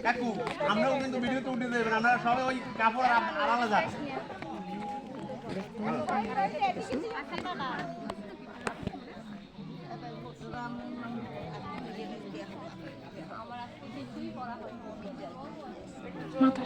কাকু আমরাও কিন্তু ভিডিওতে উঠে দেবেন, আমরা সবাই ওই কাপড় আড়ালে যান। মাথা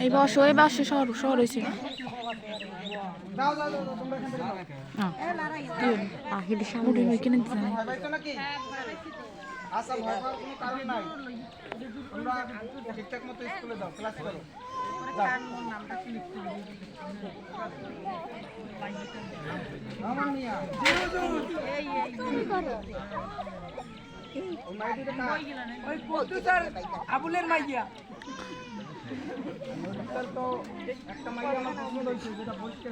এই বসো এই বাসে শহর হয়েছে কিনে দিতে ঠিকঠাক মতো স্কুলে দাও, ক্লাস করো। আবুলের মাইয়া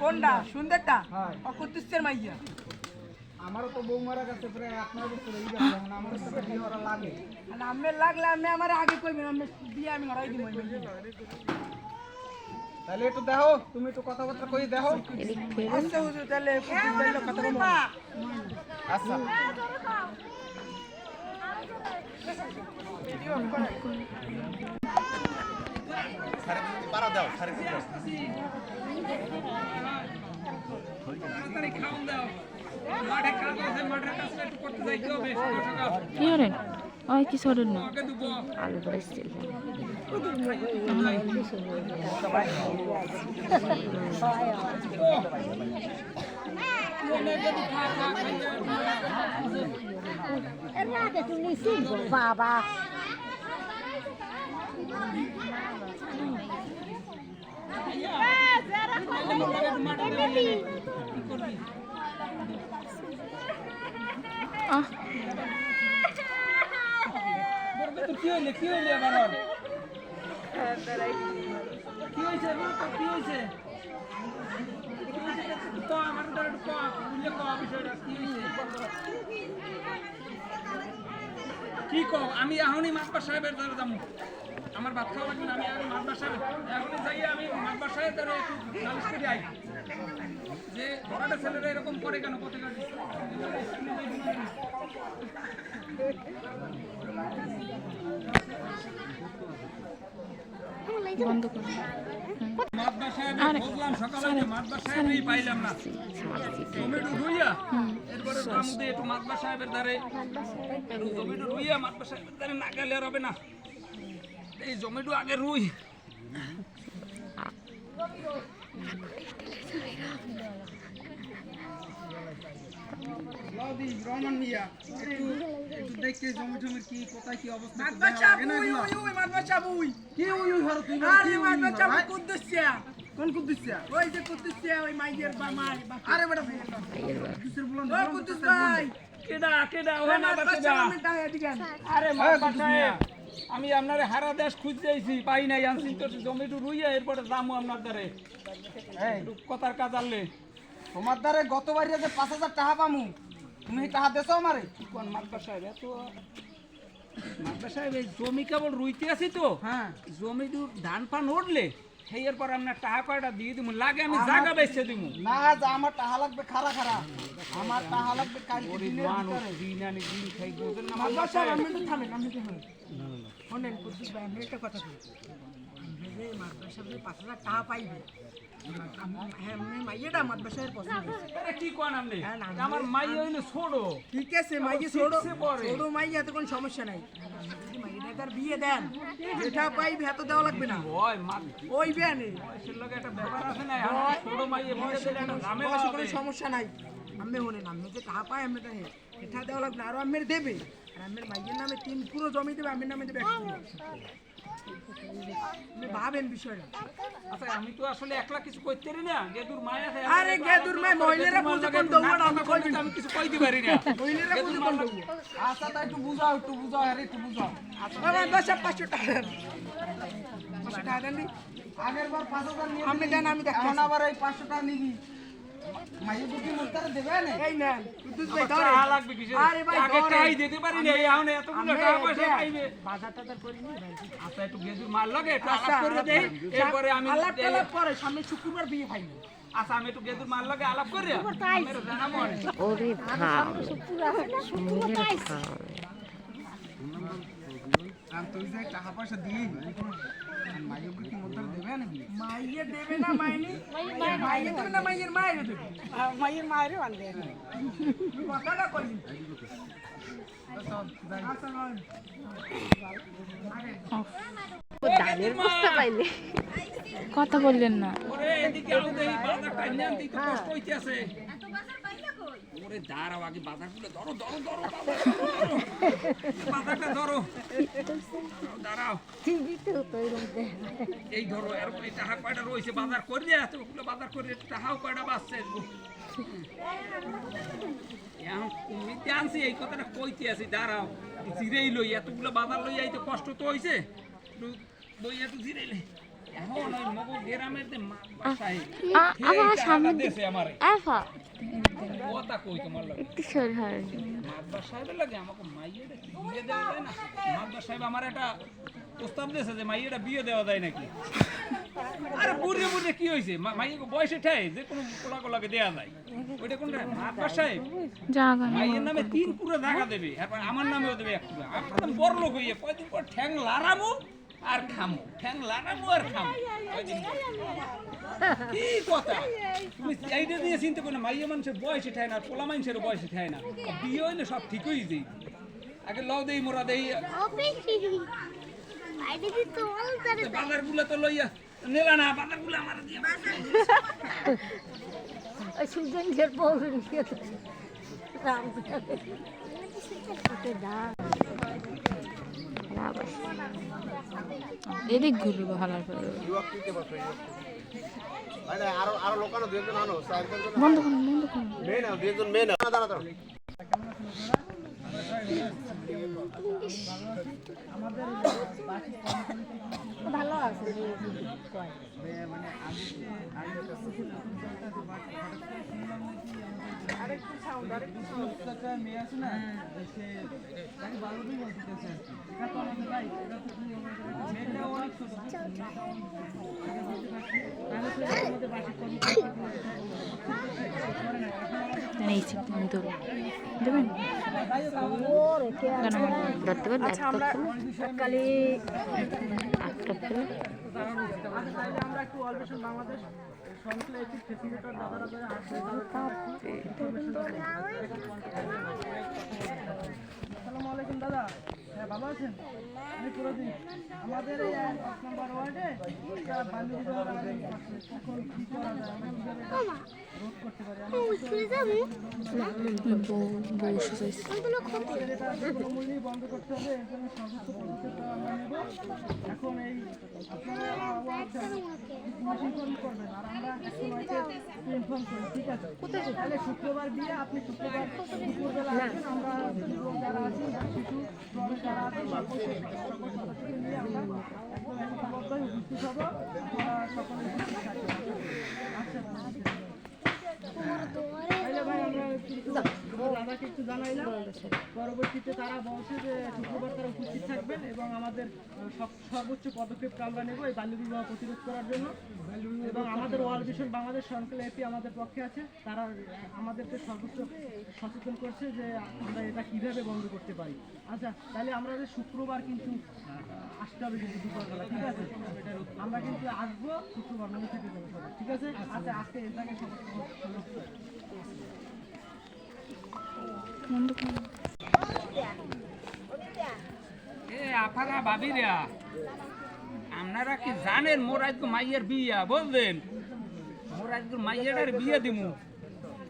কোনটা সুন্দরটা কুদ্দুসের মাইয়া। আমারও তো বউ মারা গেছে প্রায় 8 বছর হয়ে গেছে, আমারও তো বিয়ে করা লাগে। আমি লাগলে আমি আমার আগে কইবেন, আমি দিয়ে আমি হরাই দিব। তাহলে একটু দেখো, তুমি একটু কথাবার্তা কই দেখো। আচ্ছা হুজুর তাহলে কথা বলবো। আচ্ছা সারে পারা দাও, সারে দাও। কি হরেন ওই কি সরেন না আলু করে বাবা কি হইলে আমার কি হয়েছে কি হয়েছে তো আমার বিষয়টা কি হয়েছে কি কো? আমি এখনই মাতবার সাহেবের দ্বারা যাবো, আমার ভাত খাওয়া লাগবে না। আমি এখন মাতবার সাহেব এখনই যাই, আমি মাতবার সাহেব দ্বারা একটু নালিশ করে আই যে ঘোড়াটা ছেলেরা এরকম করে কেন পত্রিকা বন্ধ করুন। মাতবার সাহেব বললাম সকালে মাতবার সাহেবই পাইলাম না, টমেটো রুইয়া এরপরে আমুদে একটু মাতবার সাহেবের ধারে টমেটো রুইয়া মাতবার সাহেবের ধারে না গেলে আর হবে না। এই জমিটু আগে রুই রহমান মিয়া একটু দেখতে জমি জমির কি কোথায় কি অবস্থা। কোন কুদ্দুসিয়া? ওই যে কুদ্দুসিয়া, ওই মাইয়ের মাই। আরে বেটা কুদ্দুসের বলন ও কুদ্দুস ভাই কেডা ওই না বাচ্চা আমি দাঁড়িয়ে দিগান। আরে মাই আমি আপনারে হারা দেশ খুঁজতেইছি পাই নাই, আনছি তো জমিটু রুইয়া এরপরে যামু আপনার দ্বারে। এই কথার কাজ আনলে তোমার দ্বারে গতবারে যে 5000 টাকা পামু, তুমি টাকা দেছো আমারে? কোন মাতবার সাহেব? এত মাতবার সাহেব এই জমি কেবল রুইতে আছি তো, হ্যাঁ জমি ধান পান উঠলে সেইয়ের পর আপনার টাকা কয়টা দিয়ে দিব, লাগে আমি জায়গা বেচে দিব না। যা আমার টাকা লাগবে খারা আমার টাকা লাগবে কালকে দিনের ভিতরে। দিন আনি দিন খাই গোদের না মাতবার সাহেব। আমি তো থামেন, আমি তো শুনেন কুদ্দুস ভাই, আমি একটা কথা কই। আমি যে মাতবার সাহেব 5000 টাকা পাইবে, আমি মাইয়েটা মাতবার সাহেবের পছন্দ হইছে। আরে কি কোন আপনি? আমার মাই হইলো ছোট। ঠিক আছে মাইয়ে ছোট, ছোট মাইয়া তো কোনো সমস্যা নাই। যদি মাইয়েটা তার বিয়ে দেন, যেটা পাইবে এত দেওয়া লাগবে না। ওই বিয়ে কোনো সমস্যা নাই। আমি হলেন আমি যে টাকা পাই আমি এটা দেওয়া লাগবে না, আরো আমের দেবে। আর আমের মাইয়ের নামে 3 পুরো জমি দেবে, আমের নামে দেবে 1 পুরো। আপনি ভাবেন বিষয়টা। আচ্ছা আমি তো আসলে একলা কিছু কইতে পারি না, গেদুর মায় আছে। আরে গেদুর মায় মহিলারা বুঝে কোন দৌড় আমি কইবি আমি কিছু কইতে পারি না। মহিলারা বুঝে কোন দৌড়। আচ্ছা তাই একটু বুঝাও আরে একটু বুঝাও। আমার 500 টাকা দেন। 500 টাকা দেন দি। আগের বার 5000 নিয়ে আপনি দেন আমি দেখছি। এখন আবার এই 500 টাকা নিবি। মাইয়ে দুটি মুস্তারে দেবে না? এই নেন কুদ্দুস ভাই ধরে। টাকা লাগবে কিসে? আরে ভাই আগে ধরে। টাই দিতে পারি না, এখন এতগুলো টাকা পয়সা পাইবে। বাজারটা তার করি নি ভাই। আচ্ছা একটু গেদুর মার লাগে একটু আলাপ করে দেই, এরপরে আমি আলাপ টালাপ পরে সামনে শুক্রবার বিয়ে ভাই। আচ্ছা আমি একটু গেদুর মার লাগে আলাপ করে মেরে জানাবো না। ওরে ভাব শুনে ভাব তুই যে টাকা পয়সা দিয়ে মাইয়ে কি মুস্তারে দেবে নাকি? মাইয়ে দেবে না মাইনি? মাইয়ে দেবে না মাইয়ের মায়ের দেবে? মাইয়ের মায়েরও আনবে। কথাটা কই। আচ্ছা নয়। দানের বুঝতে পাইলে কথা বললেন না। ওরে এদিকে আউ দেই বাজারটা নিয়ে আনতেই তো কষ্ট হইতেছে। এত বাজার পাইলা কই? ওরে দাঁড়াও আগে বাজারগুলো ধরো বাজারটা ধরো। দাঁড়াও এই ধরো আর এই টাকা কয়টা রইছে বাজার করে এতগুলো বাজার করে টাকাও কয়টা বাঁচছে। এখন কমিতে আনছি এই কথাটা কইতে আছি, দাঁড়াও জিরেই লই এতগুলো বাজার লই আইতে কষ্ট তো হইছে, একটু লই একটু জিরেই লই। এখন ওই মগো গ্রামের যে বাসায় আমার সামনে দেশে আমারে আফা কথা কই তোমার লাগে একটু সর হয় মাদবা সাহেবের লাগে আমাকে মাইয়েটা বিয়ে দেওয়া যায় না। মাদবা সাহেব আমার একটা প্রস্তাব দিয়েছে যে মাইয়েটা বিয়ে দেওয়া যায় নাকি। আরে বুড়ে কি হয়েছে, মাইয়ের বয়সে ঠাই যে কোনো কোলাকে দেওয়া যায়। ওইটা কোনটা মাদবা সাহেব জায়গা মাইয়ের নামে 3 পুরো জায়গা দেবে, এরপর আমার নামেও দেবে 1 পুরো। একদম বড় লোক হইয়ে কয়দিন পর ঠ্যাং লারামু আর খামু, ঠ্যাং লারামু আর খামু কয়দিন পর। কি কথা তুমি এইটা দিয়ে চিন্তা করো না, মাইয়া মানুষের বয়সে ঠায় না আর পোলা মানুষের বয়সে ঠায় না। বিয়ে হইলে সব ঠিক হয়ে যায়। আগে লও দেই মোরা দেই বাজারগুলো তো লইয়া নেলা না, বাজারগুলো আমার দিয়ে সুজনদের বউর বিয়ে রাম এদিক ঘুরবো ভালো করে আরো লোকানো 2 জন আনো, 4 জন বন্ধ করুন মেন না, 2 জন মেন না। দাঁড়া ভালো আছে মেয়ে আছে না সে তাকে ভালো দিই বলতেছে। এটা তো আমাদের ভাই, এটা তো মেয়েটা অনেক ছোট। আমাদের বাসা কবি এই আমি তো দেবেন ধরতে পারবে কালি আমরা একটু অলবেশন বাংলাদেশ সংখ্যা একটু ফেসিলিটার দাদা আসসালামু আলাইকুম দাদা। হ্যাঁ ভালো আছেন? আমি পুরোদিন আমাদের এই 1 নম্বর ওয়ার্ডে বান্ধবী এখন কি করা যায়, আমরা কিভাবে রোধ করতে পারি? এটা মূল্যই বন্ধ করতে হবে, এর জন্য সর্বোচ্চ পদক্ষেপ আমরা নেব। এখন এই আপনারা ইনফর্ম করবেন আর আমরা ইনফর্ম করি, ঠিক আছে? তাহলে শুক্রবার বিয়ে, আপনি শুক্রবার দুপুরবেলা আসবেন, আমরা যারা আছি শিশু যারা আছে সকলকে নিয়ে আমরা একদম একতাবদ্ধ হয়ে উপস্থিত হবো। সকলে উপস্থিত থাকবেন। আচ্ছা তাহলে ভাই আমরা দাদাকে একটু জানাইলাম, পরবর্তীতে তারা বলছে যে শুক্রবার তারা উপস্থিত থাকবেন এবং আমাদের সর্বোচ্চ পদক্ষেপ আমরা নেব এই বাল্যবিবাহ প্রতিরোধ করার জন্য। এবং আমাদের ওয়ার্ল্ড ভিশন বাংলাদেশ সরকার এপি আমাদের পক্ষে আছে, তারা আমাদেরকে সর্বোচ্চ সচেতন করছে যে আমরা এটা কিভাবে বন্ধ করতে পারি। আচ্ছা তাহলে আমরা শুক্রবার কিন্তু আসতে হবে কিন্তু দুপুরবেলা, ঠিক আছে? আমরা কিন্তু আসবো শুক্রবার, মনে থেকে যাবো সবাই, ঠিক আছে? আচ্ছা আজকে এর আগে বন্ধ করুন এ আপনি বাপারা ভাবিরা আপনারা কি জানেন মোর আজকে মাইয়ের বিয়া বুঝলেন? মোর আজকে মাইয়ের বিয়ে দিমু।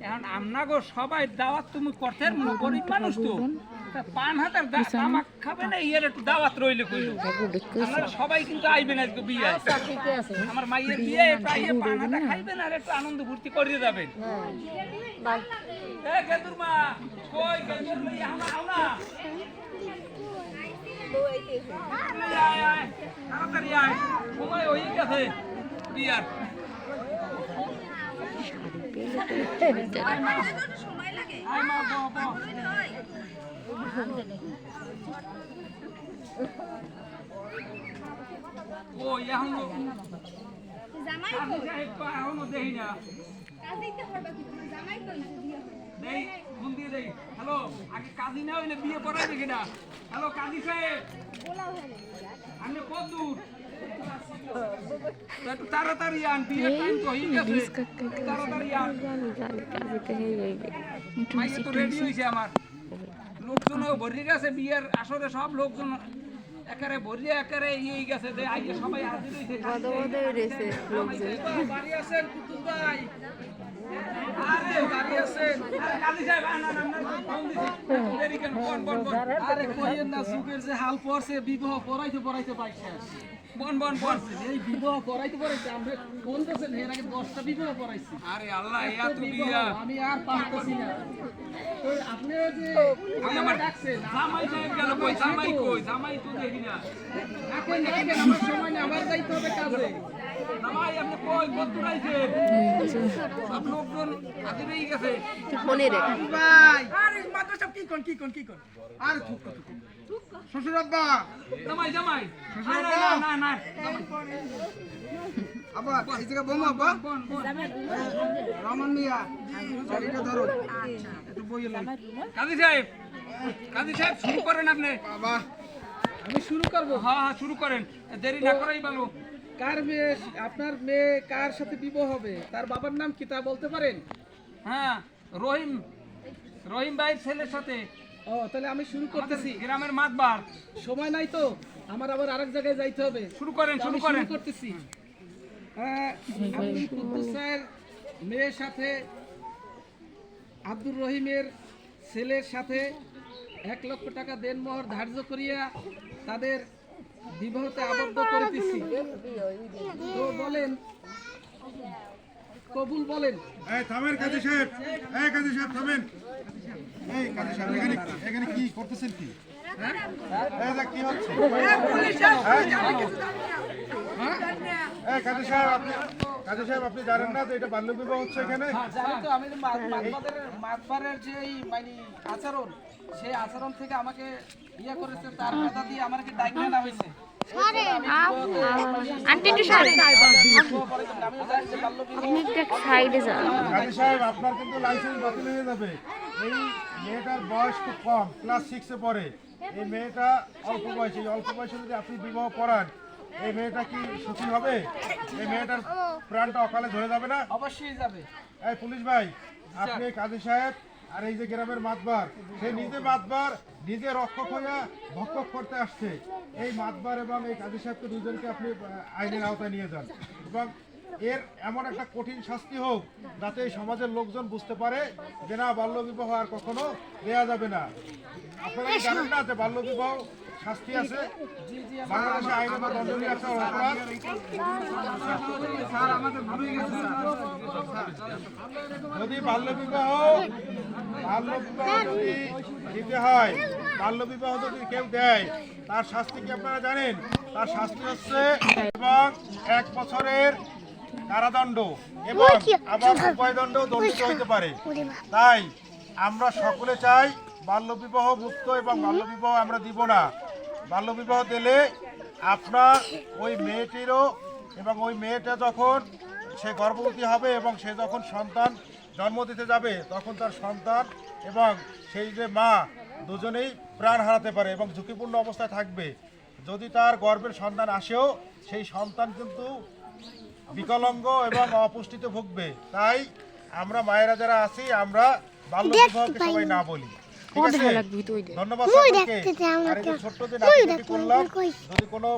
এখন আপনাকে সবাই দাওয়াত তুমি করতেন, গরিব মানুষ তো তা পান হাতের তামাক খাবে না, এর একটু দাওয়াত রইলে কইল। আপনারা সবাই কিন্তু আইবেন আজকে বিয়ে। ঠিকই আছে আমার মাইয়ের বিয়ে একটু আইয়ে পান হাতে খাইবেন আর একটু আনন্দ ফুর্তি করিয়ে যাবেন। বাই এ গেদুর মা কই গেদুর লই আও না। আয় আয় তাড়াতাড়ি আয়, সময় হয়ে গেছে বিয়ার। আয় মা বাবা ও এখন এখনো দেখি না। দেই ফোন দিয়ে দেই। হ্যালো, আগে কাজী না হইলে বিয়ে পড়াইবে কিনা? হ্যালো কাজী সাহেব, আপনি কত দূর? একটু তাড়াতাড়ি আন, বিয়ের টাইম তো হয়ে গেছে, তাড়াতাড়ি আন। মাইকে তো রেডি হয়েছে আমার, লোকজনও ভরে গেছে বিয়ের আসরে, সব লোকজন একারে ভরিয়ে একারে ইয়ে গেছে যে আইয়ে সবাই হাজির হয়েছে। বাড়ি আছেন কুতুব ভাই? আরে বাড়ি আছেন? কাজী সাহেব ফোন দিছি, দেরি কেন? বন আরে কইেন না, সুখের যে হাল পড়ছে, বিবাহ পড়াইতে পাইছে। বন এই বিবাহ পড়াইতে আমরা কোন দেশের এর আগে 10টা বিবাহ পড়াইছি। আরে আল্লাহ, এত বিয়া আমি আর পারতেছি না। তো আপনি যে আমার ডাকছেন, জামাই সাহেব গেল কই? জামাই তো দেখি না। দেখেন আমার সময় নেই, আমার যাইতে হবে কাজে। জামাই আপনি কই কত দূরাইছেন? সব লোকজন হাজির হয়ে গেছে। ভাই আরে মাদ্রাসা কি কোন আরে থুক শ্বশুর আব্বা, জামাই না আব্বা এই জায়গা বোমা আব্বা, বন রহমান মিয়া গাড়িটা ধরো একটু বইয়ে লই। কাজী সাহেব শুরু করেন আপনি। বাবা আমি শুরু করব? হ্যাঁ শুরু করেন, দেরি না করাই ভালো। কার মেয়ে, আপনার মেয়ে কার সাথে বিবাহ হবে, তার বাবার নাম কি তা বলতে পারেন? হ্যাঁ, রহিম ভাইয়ের ছেলের সাথে। ও তাহলে আমি শুরু করতেছি। গ্রামের মাতবার সময় নাই তো, আমার আবার আরেক জায়গায় যাইতে হবে। শুরু করেন আমি শুরু করতেছি। আব্দুল কুদ্দুসের মেয়ের সাথে আব্দুর রহিমের ছেলের সাথে 1 লক্ষ টাকা দেনমোহর ধার্য করিয়া তাদের বিবাহতে আবদ্ধ করিতেছি। তো বলেন, কবুল বলেন। এই থামেন কাজী সাহেব, থামেন। এই কাজী সাহেব এখানে কি করতেছেন? কি এই যে কি হচ্ছে? এই কাজী সাহেব আপনি জানেন না যে এটা বাল্য বিবাহ হচ্ছে এখানে? জানি তো, আমি মাতবারের যে মানে আচরণ, সেই আচরণ থেকে আমাকে ইয়া করেছে, তার কথা দিয়ে আমাকে ডাইকে না হয়েছে। আন্টি একটু সাইডে যান। কাজী সাহেব আপনার কিন্তু লাইসেন্স বাতিল হয়ে যাবে। এই মেয়েটার বয়স খুব কম, ক্লাস 6 এ পড়ে। এই মেয়েটা অল্প বয়সে যদি আপনি বিবাহ করান, এই মেয়েটা কি সুখী হবে? এই মেয়েটার প্রাণটা অকালে ধরে যাবে না? অবশ্যই যাবে। এই পুলিশ ভাই, আপনি কাজী সাহেব আর এই যে গ্রামের মাতবার, সে নিজে রক্ষক হইয়া ভক্ষক করতে আসছে। এই মাতবার এবং এই কাজী সাহেবকে দুজনকে আপনি আইনের আওতায় নিয়ে যান এবং এর এমন একটা কঠিন শাস্তি হোক যাতে এই সমাজের লোকজন বুঝতে পারে যে না, বাল্যবিবাহ আর কখনো দেয়া যাবে না। আপনারা কি জানেন না যে বাল্যবিবাহ শাস্তি আছে? বাংলাদেশে আইনে বা দণ্ডনীয় একটা অপরাধ। যদি বাল্যবিবাহ যদি দিতে হয়, বাল্যবিবাহ যদি কেউ দেয়, তার শাস্তি কি আপনারা জানেন? তার শাস্তি হচ্ছে এবং 1 বছরের কারাদণ্ড এবং আবার উভয়দণ্ড দণ্ডিত হইতে পারে। তাই আমরা সকলে চাই বাল্যবিবাহ মুক্ত, এবং বাল্যবিবাহ আমরা দিব না। বাল্যবিবাহ দিলে আপনার ওই মেয়েটিরও, এবং ওই মেয়েটা যখন সে গর্ভবতী হবে এবং সে যখন সন্তান জন্ম দিতে যাবে, তখন তার সন্তান এবং সেই যে মা দুজনেই প্রাণ হারাতে পারে এবং ঝুঁকিপূর্ণ অবস্থায় থাকবে। যদি তার গর্ভের সন্তান আসেও, সেই সন্তান কিন্তু বিকলাঙ্গ এবং অপুষ্টিতে ভুগবে। তাই আমরা মায়েরা যারা আছি, আমরা বাল্যবিবাহকে সবাই না বলি। ঠিক আছে ধন্যবাদ সকলকে আর এই যে ছোট্ট যে নাটকটি করলাম যদি কোনো